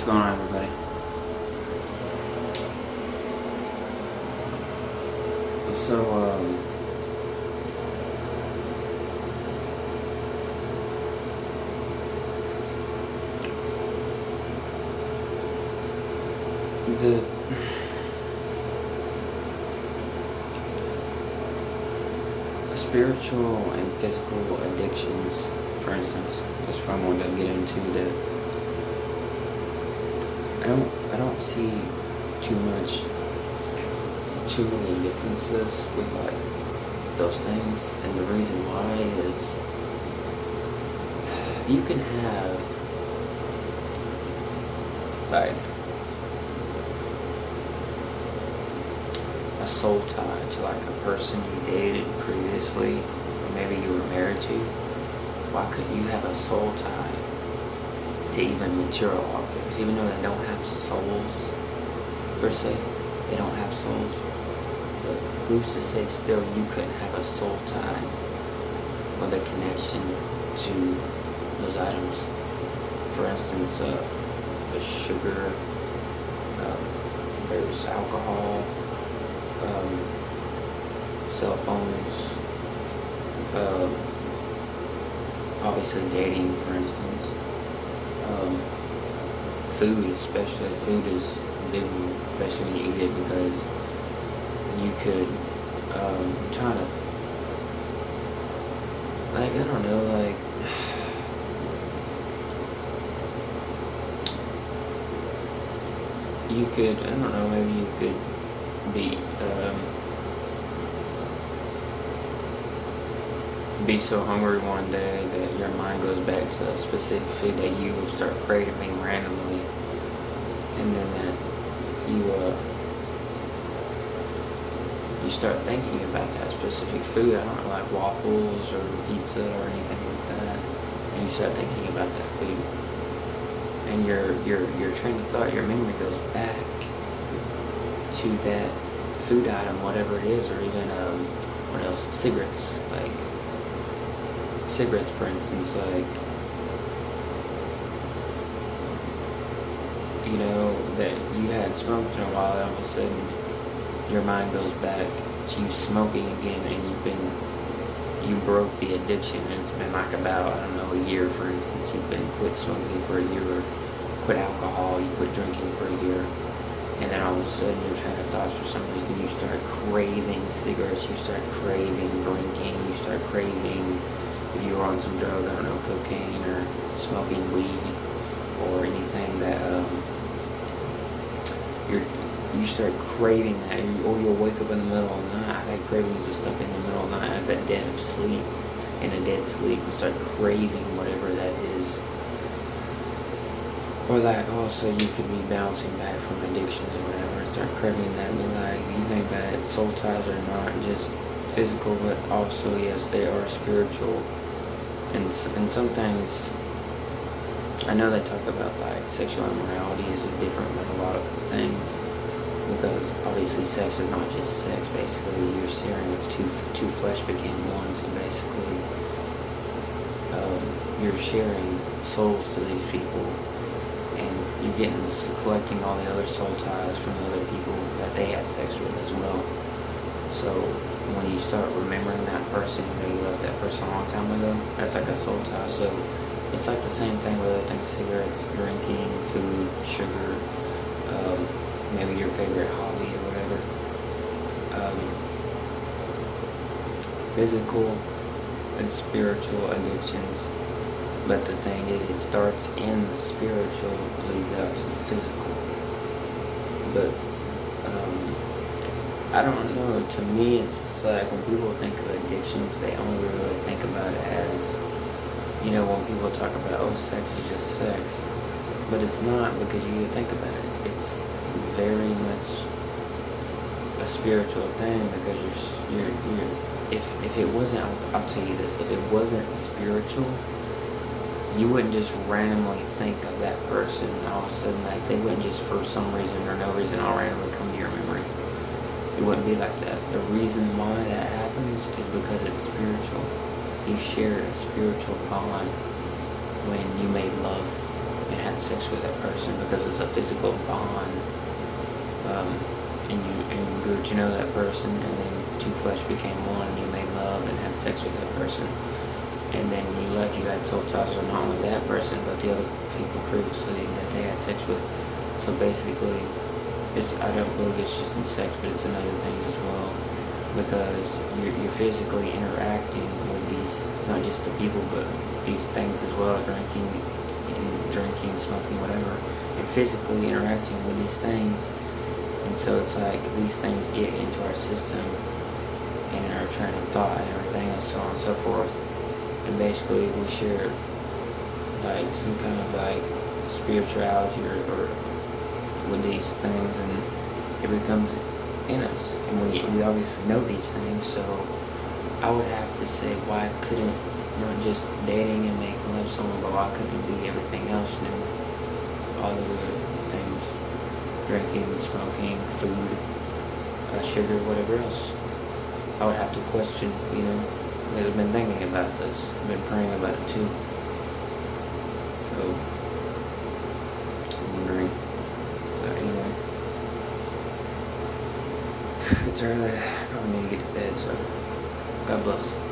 going on, everybody? So, the spiritual and physical addictions, for instance, that's what I wanted to get into. That I don't see too many differences with like those things, and the reason why is you can have like a soul tie to like a person you dated previously, or maybe you were married to. Why couldn't you have a soul tie to even material objects, even though they don't have souls per se? They don't have souls. But who's to say still you couldn't have a soul tie or the connection to those items? For instance, the sugar, there's alcohol, cell phones, obviously dating, for instance, food, especially. Food is a big one, especially when you eat it, because you could, try to, like, I don't know, like, you could, I don't know, maybe you could be so hungry one day that your mind goes back to a specific food that you will start craving randomly, and then that you start thinking about that specific food. I don't know, like waffles or pizza or anything like that, and you start thinking about that food, and your train of thought, your memory goes back to that food item, whatever it is, or even what else? Cigarettes, for instance, like, you know, that you hadn't smoked in a while, and all of a sudden your mind goes back to you smoking again, and you broke the addiction, and it's been like about, I don't know, a year, for instance. You've been quit smoking for a year, or quit alcohol, you quit drinking for a year, and then all of a sudden your train of thoughts, for some reason, you start craving cigarettes, you start craving drinking, you start craving, if you were on some drug, I don't know, cocaine or smoking weed or anything that you start craving that, or you'll wake up in the middle of the night. I've had cravings of stuff in the middle of the night. I've been dead of sleep, in a dead sleep, and start craving whatever that is. Or like, also, you could be bouncing back from addictions or whatever, and start craving that. But like, you think that soul ties are not just physical, but also, yes, they are spiritual. And some things, I know they talk about like sexual immorality is different than a lot of things, because obviously sex is not just sex. Basically, you're sharing, it's two flesh became one. So basically, you're sharing souls to these people, and you're getting this, collecting all the other soul ties from the other people that they had sex with as well. So when you start remembering that person, you left that person a long time ago, that's like a soul tie. So it's like the same thing with other things: cigarettes, drinking, food, sugar, maybe your favorite hobby or whatever. Physical and spiritual addictions. But the thing is, it starts in the spiritual, leads up to the physical. But I don't know, to me it's just like, when people think of addictions, they only really think about it as, you know, when people talk about, oh, sex is just sex. But it's not, because you think about it, it's very much a spiritual thing, because if it wasn't, I'll tell you this, if it wasn't spiritual, you wouldn't just randomly think of that person, and all of a sudden, like, they wouldn't just, for some reason or no reason, all randomly come to your memory. It wouldn't be like that. The reason why that happens is because it's spiritual. You shared a spiritual bond when you made love and had sex with that person because it's a physical bond, and you grew to know that person, and then two flesh became one, and you made love and had sex with that person, and then you left, you had soul ties with not only that person but the other people previously that they had sex with. So basically, I don't believe it's just in sex, but it's in other things as well, because you're physically interacting with these, not just the people, but these things as well, drinking, smoking, whatever. You're physically interacting with these things, and so it's like these things get into our system and our train of thought and everything else, so on and so forth. And basically we share like some kind of like spirituality or with these things, and it becomes in us, and we obviously know these things. So I would have to say, why couldn't not just dating and making love someone, but why couldn't it be everything else, all the other things, drinking, smoking, food, sugar, whatever else? I would have to question, I've been thinking about this, I've been praying about it too. So I'm wondering. So anyway, it's early. I probably need to get to bed, so God bless.